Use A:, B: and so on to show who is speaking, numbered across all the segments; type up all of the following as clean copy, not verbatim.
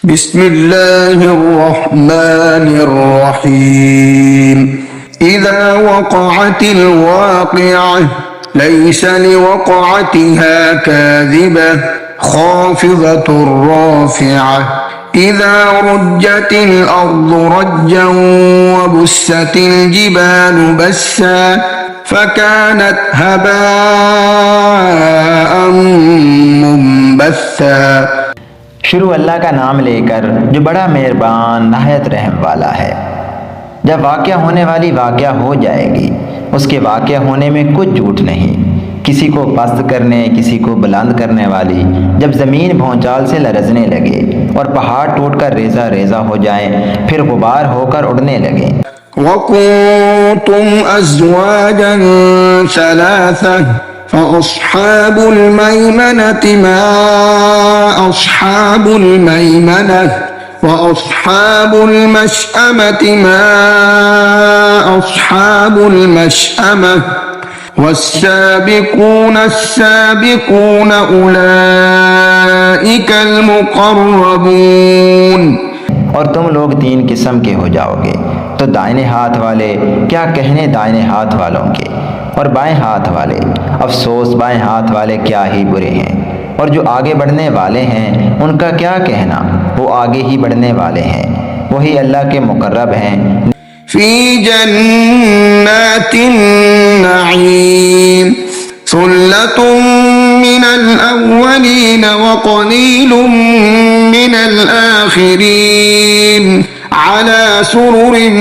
A: बिस्मिल्लाहिर्रहमानिर्रहीम। इज़ा वक़अतिल वाक़िअह लैस लिवक़अतिहा काज़िबह ख़ाफ़िज़तुर राफ़िअह। इज़ा रुज्जतिल अर्ज़ु रज्जन वबुस्सतिल जिबालु बस्सा फ़कानत हबाअन मुंबस्सा।
B: शुरू अल्लाह का नाम लेकर जो बड़ा मेहरबान नहायत रहम वाला है। जब वाक़या होने वाली वाक़या हो जाएगी, उसके वाक़या होने में कुछ झूठ नहीं। किसी को पस्त करने, किसी को बुलंद करने वाली जब ज़मीन भौचाल से लरज़ने लगे और पहाड़ टूटकर रेज़ा रेज़ा हो जाए, फिर गुबार होकर उड़ने लगे।
A: वकुंतुम अज़वाजन सलासा फ़अस्हाबुल मैमनति मा अस्हाबुल मैमनह वअस्हाबुल मशअमति मा अस्हाबुल मशअमह वस्साबिकून अस्साबिकून उलाइकल मुक़र्रबून।
B: और तुम लोग तीन किस्म के हो जाओगे, तो दाहिने हाथ वाले क्या कहने दाहिने हाथ वालों के, और बाएं हाथ वाले अफसोस बाएं हाथ वाले क्या ही बुरे हैं। और जो आगे बढ़ने वाले हैं उनका क्या कहना, वो आगे ही बढ़ने वाले हैं, वही अल्लाह के मुकर्रब हैं।
A: फी जन्नातिन नईम सुल्लतुम मिनल अव्वलीन व क़लीलुम मिनल आखिरीन अला सुरुरिन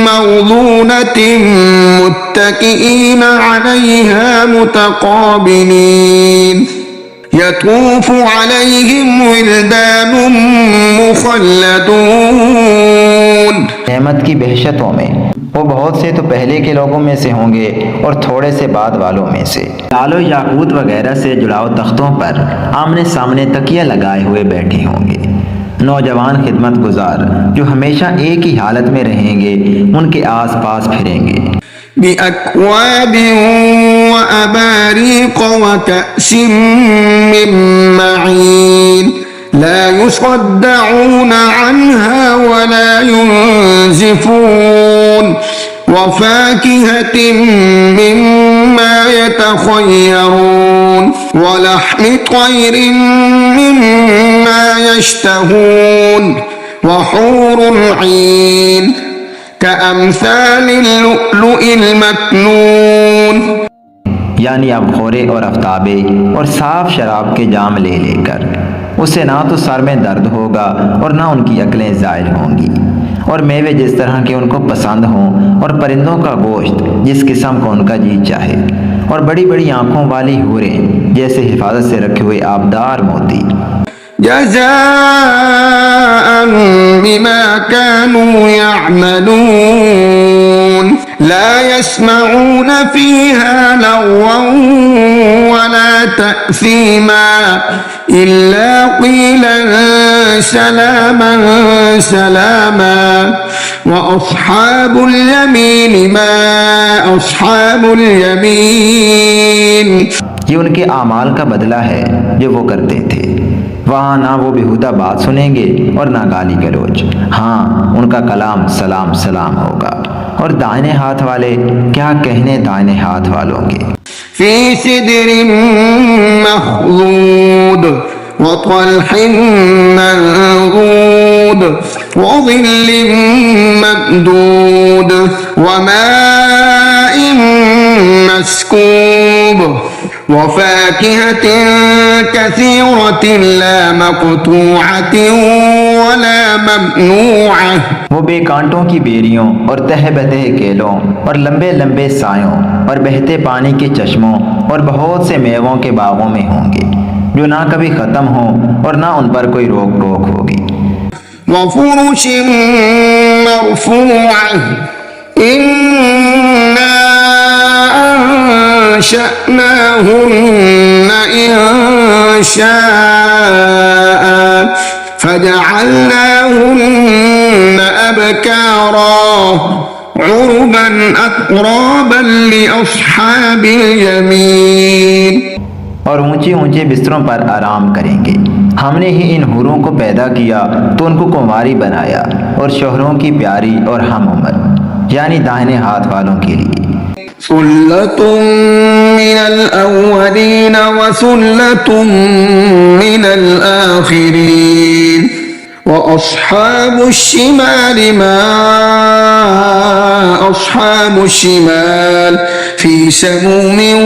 A: मौज़ूनतिन मुत्तकिईन अलैहा मुतक़ाबिलीन यतूफ़ु अलैहिम विल्दानुम मुख़ल्लदून।
B: नेमत की बहशतों में वो बहुत से तो पहले के लोगों में से होंगे और थोड़े से बाद वालों में से। लालो याकूत वगैरह से जुड़ाव तख्तों पर आमने सामने तकिया लगाए हुए बैठे होंगे। नौजवान खिदमत गुजार जो हमेशा एक ही हालत में रहेंगे, उनके आस पास फिरेंगे।
A: बिअक्वाबिन व अबारीक़ व कअसिन मिन मईन ला युसद्दऊन अन्हा व ला युनज़िफून व फ़ाकिहतिन मिम्मा यतख़य्यरून व लहमि तयरिन मिम्मा यश्तहून व हूरुल ईन कअम्सालिल लुअलुइल मकनून।
B: यानी अब खोरे और आफ्ताबे और साफ शराब के जाम ले लेकर उससे ना तो सर में दर्द होगा और ना उनकी अक्लें ज़ायल होंगी, और मेवे जिस तरह के उनको पसंद हों, और परिंदों का गोश्त जिस किस्म का उनका जी चाहे, और बड़ी बड़ी आंखों वाली हूरें जैसे हिफाजत से रखे हुए आबदार मोती।
A: जज़ाअन बिमा कानू यअमलून ला यस्मऊन फीहा लग़वन वला तअसीमा इल्ला क़ीलन सलामन सलामा व अस्हाबुल यमीन मा अस्हाबुल यमीन।
B: ये उनके आमाल का बदला है जो वो करते थे। वहाँ ना वो बेहुदा बात सुनेंगे और ना गाली गलौज। हाँ, उनका कलाम सलाम सलाम होगा। और दाहिने हाथ वाले क्या कहने दाहिने हाथ वालों के।
A: फी सिदरिन मख़्ज़ूद व तल्हिन मंज़ूद व ज़िल्लिन ममदूद व माइन मस्कूब व फ़ाकिहतिन कसीरतिन ला मक़तूअतिन व ला ममनूअह।
B: वो बेकांटों की बेरियों और तह बतह केलों और लंबे लंबे सायों और बहते पानी के चश्मों और बहुत से मेवों के बागों में होंगे, जो ना कभी ख़त्म हो और ना उन पर कोई रोक टोक होगी।
A: व फ़ुरुशिन मरफ़ूअह इन्ना अंशअनाहुन्न इंशाअ फजअलनाहुन्न अबकारा उरुबन अतराबन लिअस्हाबिल यमीन।
B: और ऊंचे ऊंचे बिस्तरों पर आराम करेंगे। हमने ही इन हूरों को पैदा किया तो उनको कुंवारी बनाया और शोहरों की प्यारी और हम उम्र यानी दाहिने हाथ वालों के लिए।
A: सुल्लतुम मिनल अव्वलीन व सुल्लतुम मिनल आखिरीन व अस्हाबुश शिमाल मा अस्हाबुश शिमाल फी समूमिन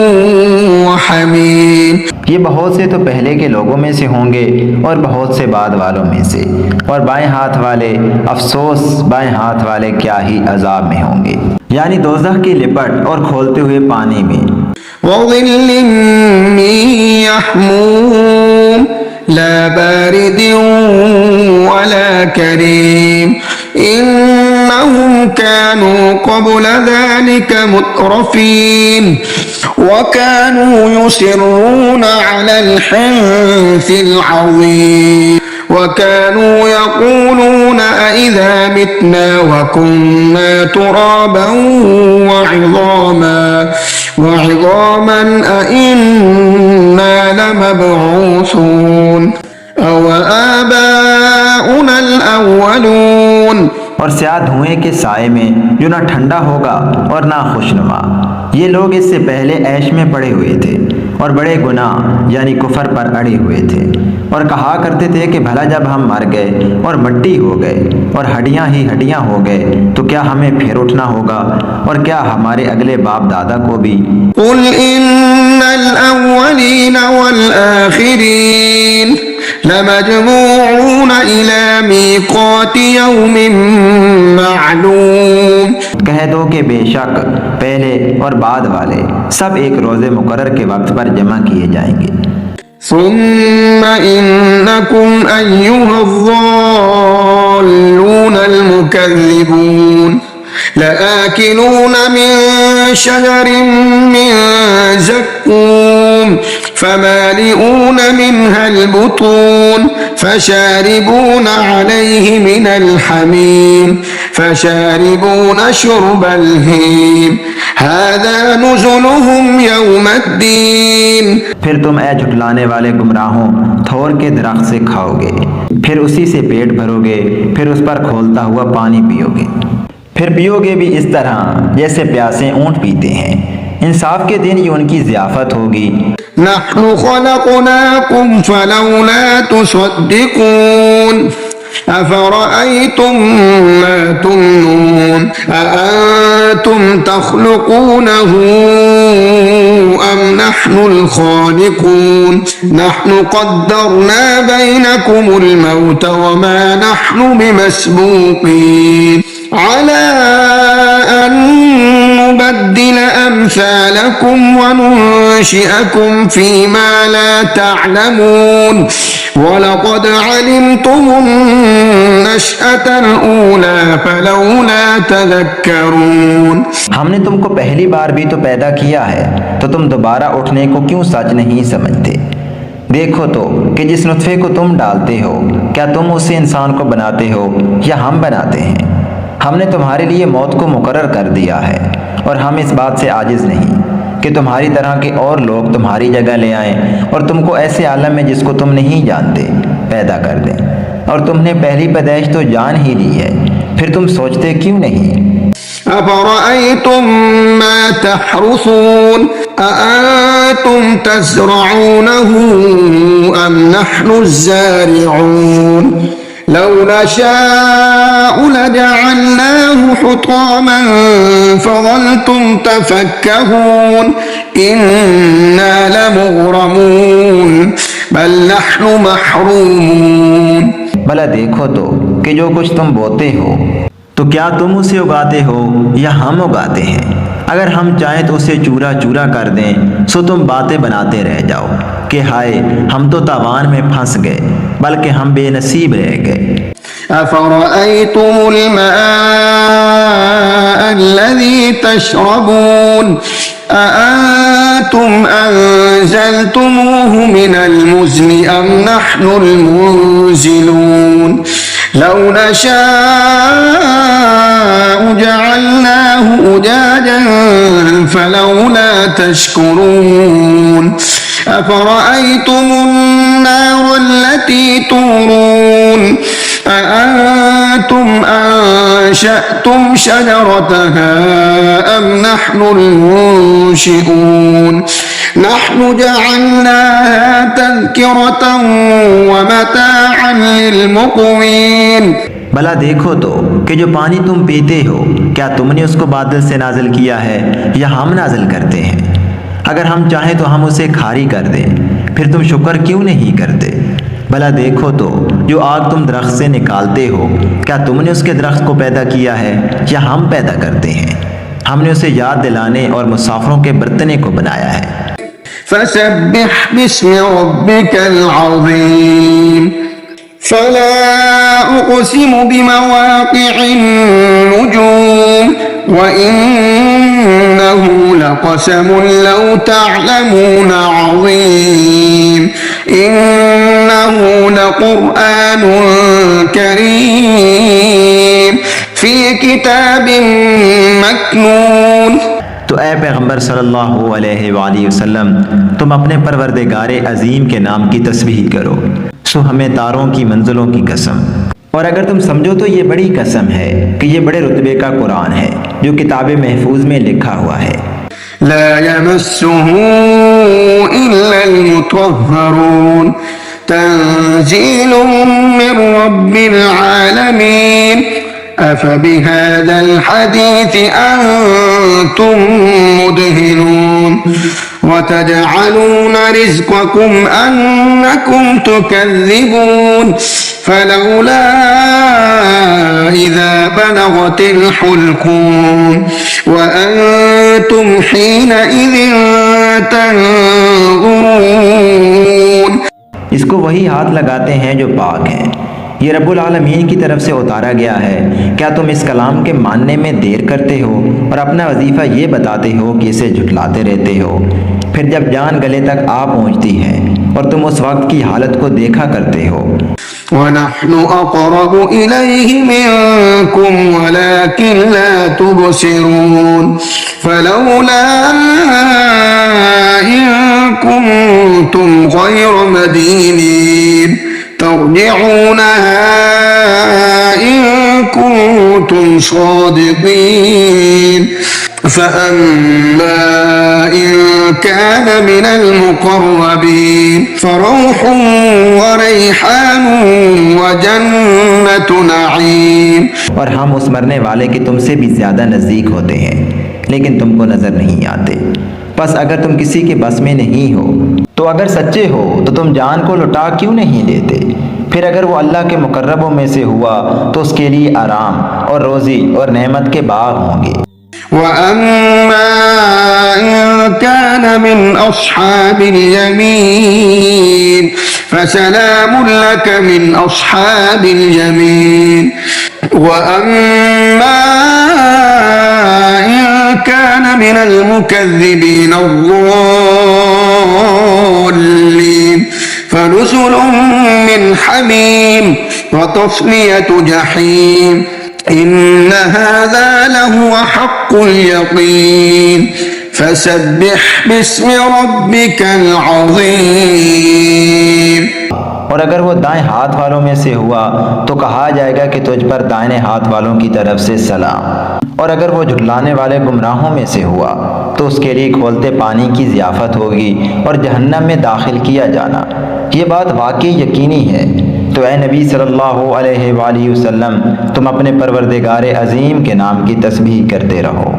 A: व हमीम।
B: ये बहुत से तो पहले के लोगों में से होंगे और बहुत से बाद वालों में से, और बाएं हाथ वाले अफसोस बाएं हाथ वाले क्या ही अजाब में होंगे, यानी दोज़ख की लिपट और खोलते हुए पानी में।
A: वज़िल्लिम मिन यहमूम ला बारिदिन वला करीम इन्नहुम कानू क़ब्ल ज़ालिका मुत्रफ़ीन वकानू युसिर्रून अलल हिन्सिल अज़ीम वकानू यक़ूलून अइज़ा मितना वकुन्ना तुराबन वइज़ामन अइन्ना लमबऊसून अव आबाउनल अव्वलून।
B: और स्याह धुएं के साए में जो ना ठंडा होगा और ना खुशनुमा। ये लोग इससे पहले ऐश में पड़े हुए थे और बड़े गुनाह यानी कुफर पर अड़े हुए थे और कहा करते थे कि भला जब हम मर गए और मिट्टी हो गए और हड्डियां ही हड्डियां हो गए तो क्या हमें फिर उठना होगा, और क्या हमारे अगले बाप दादा को भी।
A: कुल इन्नल अव्वलीन वल आखिरीन लमजमूऊन इला मीक़ाति यौमिन मालूम।
B: कह दो कि बेशक पहले और बाद वाले सब एक रोजे मुकर्रर के वक्त पर जमा किए जाएंगे।
A: सुम्मा इन्नकुम अय्युहज़ ज़ाल्लूनल मुकज़्ज़िबून लआकिलून मिन शजरिन मिन ज़क्कूम फमालिऊन मिनहल बुतून फशारिबून अलैहि मिनल हमीम फशारिबून शुर्बल हीम हाज़ा नुज़ुलुहुम यौमद्दीन।
B: फिर तुम ऐ झुटलाने वाले गुमराहों थोर के दरख्त से खाओगे, फिर उसी से पेट भरोगे, फिर उस पर खोलता हुआ पानी पियोगे, फिर पियोगे भी इस तरह जैसे प्यासे ऊंट पीते हैं। इंसाफ के दिन ये उनकी ज़ियाफत होगी।
A: नहनु खलक़नाकुम फलौला तुसद्दिक़ून अफ़रअयतुम मा तुमनून अअंतुम तख़्लुक़ूनहु अम नहनुल ख़ालिक़ून नहनु क़द्दरना बैनकुमुल मौत वमा नहनु बिमस्बूक़ीन अला अन नुबद्दिल अम्सालकुम वनुनशिअकुम फ़ीमा ला तअलमून वलक़द अलिमतुमुन नशअतल ऊला फलौला तज़क्करून।
B: हमने तुमको पहली बार भी तो पैदा किया है, तो तुम दोबारा उठने को क्यों सच नहीं समझते? देखो तो कि जिस नुत्फे को तुम डालते हो क्या तुम उससे इंसान को बनाते हो या हम बनाते हैं? हमने तुम्हारे लिए मौत को मुकर्रर कर दिया है और हम इस बात से आजिज़ नहीं कि तुम्हारी तरह के और लोग तुम्हारी जगह ले आएं और तुमको ऐसे आलम में जिसको तुम नहीं जानते पैदा कर दें। और तुमने पहली पैदाइश तो जान ही ली है, फिर तुम सोचते क्यों नहीं?
A: अफ़रअयतुम मा तहरुसून अअंतुम तज़रऊनहु अम नहनुज़ ज़ारिऊन लौ नशाअ लजअलनाहु हुतामन फज़ल्तुम तफ़क्कहून इन्ना लमुग़रमून बल नहनु महरूमून।
B: भला देखो तो कि जो कुछ तुम बोते हो तो क्या तुम उसे उगाते हो या हम उगाते हैं? अगर हम चाहें तो उसे चूरा चूरा कर दें सो तुम बातें बनाते रह जाओ कि हाय हम तो तावान में फंस गए, बल्कि हम बेनसीब रह गए।
A: अफ़रअयतुमुल माअ अल्लज़ी तशरबून अअंतुम अंज़लतुमूहु मिनल मुज़्नि अम नहनुल मुंज़िलून लौ नशाअ जअलनाहु उजाजन फलौला तशकुरून अफ़रअयतुमुन नार التي تورون أأنتم أنشأتم شجرتها أم نحن المنشئون نحن جعلناها تذكرة ومتاعا للمقوين।
B: भला देखो तो कि जो पानी तुम पीते हो क्या तुमने उसको बादल से नाजिल किया है या हम नाजिल करते हैं? अगर हम चाहें तो हम उसे खारी कर दें, फिर तुम शुक्र क्यों नहीं करते? भला देखो तो जो आग तुम दरख्त से निकालते हो क्या तुमने उसके दरख्त को पैदा किया है या हम पैदा करते हैं? हमने उसे याद दिलाने और मुसाफिरों के बरतने को बनाया है।
A: फसब्बिह बिस्मि रब्बिकल अज़ीम फला उक़सिमु बिमवाक़िअन नुजूम व इन्नहु लक़समुन लौ तअलमून अज़ीम इन्नहु लक़ुरआनुन करीम फ़ी किताबिन मकनून।
B: तो ए पैगम्बर सल्लल्लाहु अलैहि वसल्लम तुम अपने परवरदिगारे अजीम के नाम की तस्बीह करो। सो हमें तारों की मंजिलों की कसम, और अगर तुम समझो तो ये बड़ी कसम है कि ये बड़े रुतबे का कुरान है जो किताब महफूज में लिखा हुआ है।
A: ला यमस्सुहु इल्लल मुतहहरून तंजीलुम मिर रब्बिल आलमीन अफबिहाज़ल हदीस अंतुम मुदहिनून वतजअलून रिज़्क़कुम अन्नकुम तुकज़्ज़िबून फलौला इज़ा बलगतिल हुल्क़ूम वअंतुम हीनइज़िन तंज़ुरून।
B: इसको वही हाथ लगाते हैं जो पाक हैं, ये रब्बुल आलमीन की तरफ से उतारा गया है। क्या तुम इस कलाम के मानने में देर करते हो और अपना वजीफ़ा ये बताते हो कि इसे झुटलाते रहते हो? फिर जब जान गले तक आ पहुँचती है और तुम उस वक्त की हालत को देखा करते हो।
A: वनहनु अक़रबु इलैहि मिनकुम वलाकिन ला तुबसिरून फलौला इन कुंतुम गैर मदीनीन तर्जिऊनहा इन कुंतुम सादिकीन फअम्मा इन कान मिनल मुक़र्रबीन फरौह व रैहान व जन्नतु नईम।
B: और हम उस मरने वाले के तुमसे भी ज़्यादा नज़दीक होते हैं लेकिन तुमको नज़र नहीं आते। बस अगर तुम किसी के बस में नहीं हो तो अगर सच्चे हो तो तुम जान को लुटा क्यों नहीं देते? फिर अगर वो अल्लाह के मुकर्रबों में से हुआ तो उसके लिए आराम और रोज़ी और नेमत के बाग होंगे।
A: वअम्मा इन कान मिन अस्हाबिल यमीन फसलामुन लक मिन अस्हाबिल यमीन वअम्मा इन कान मिनल मुकज़्ज़िबीन अज़्ज़ालिमीन फनुज़ुलुम मिन हमीम व तस्लियतु जहीम इन्न हाज़ा लहुव हक़्क़ुल यक़ीन फसब्बिह बिस्मि रब्बिकल अज़ीम।
B: और अगर वो दाएं हाथ वालों में से हुआ तो कहा जाएगा कि तुझ पर दाहिने हाथ वालों की तरफ से सलाम। और अगर वो झुटलाने वाले गुमराहों में से हुआ तो उसके लिए खोलते पानी की ज़ियाफ़त होगी और जहन्नम में दाखिल किया जाना। ये बात वाकई यकीनी है। तो ए नबी सल्लल्लाहु अलैहि वसल्लम तुम अपने परवरदिगार अज़ीम के नाम की तस्बीह करते रहो।